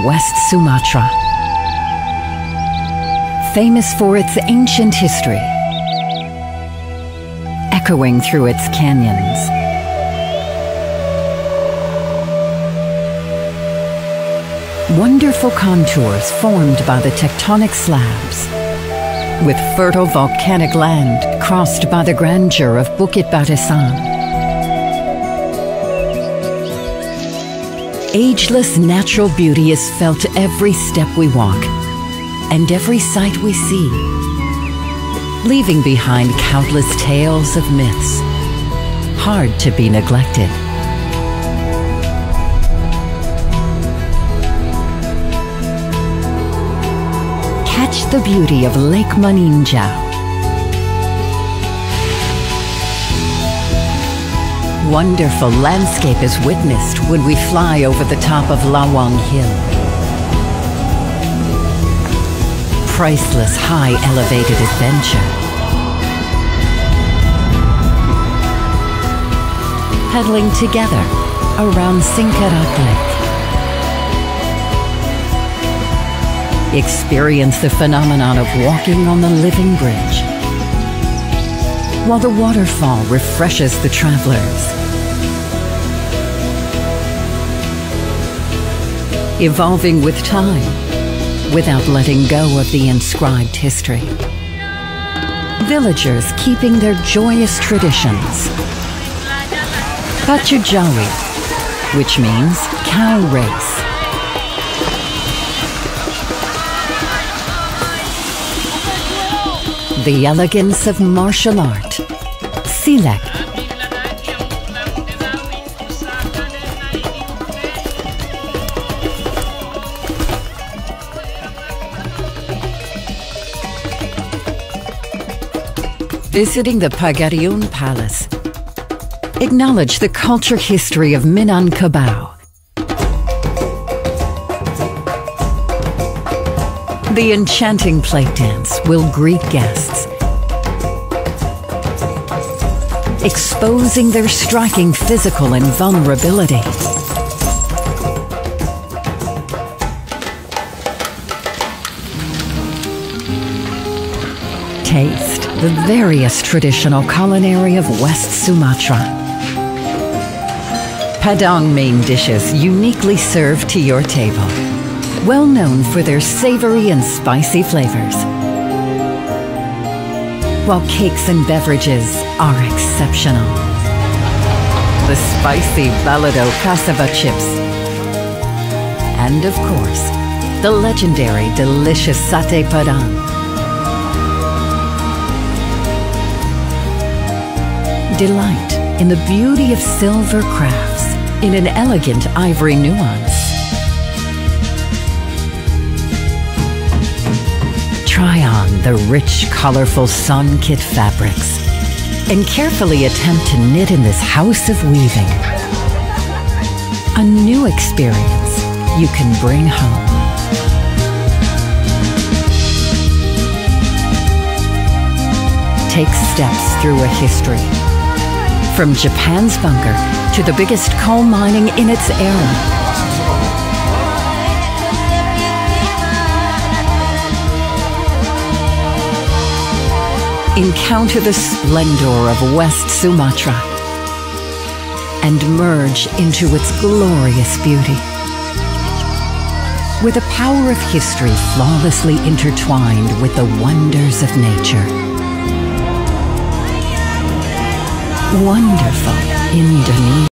West Sumatra. Famous for its ancient history, echoing through its canyons. Wonderful contours formed by the tectonic slabs, with fertile volcanic land crossed by the grandeur of Bukit Barisan. Ageless natural beauty is felt every step we walk and every sight we see, leaving behind countless tales of myths, hard to be neglected. Catch the beauty of Lake Maninjau. Wonderful landscape is witnessed when we fly over the top of Lawang Hill. Priceless high elevated adventure. Pedaling together around Singkarak Lake. Experience the phenomenon of walking on the living bridge, while the waterfall refreshes the travelers. Evolving with time, without letting go of the inscribed history. Villagers keeping their joyous traditions. Pacujawi, which means cow race. The elegance of martial art, Silat. Visiting the Pagariun Palace. Acknowledge the culture history of Minangkabau. The enchanting plate dance will greet guests, exposing their striking physical invulnerability. Taste the various traditional culinary of West Sumatra. Padang main dishes uniquely served to your table, well known for their savory and spicy flavors. While cakes and beverages are exceptional. The spicy balado cassava chips. And of course, the legendary delicious satay padang. Delight in the beauty of silver crafts in an elegant ivory nuance. Try on the rich, colorful sun-kit fabrics and carefully attempt to knit in this house of weaving. A new experience you can bring home. Take steps through a history. From Japan's bunker to the biggest coal mining in its era. Encounter the splendor of West Sumatra and merge into its glorious beauty. With the power of history flawlessly intertwined with the wonders of nature. Wonderful Indonesia.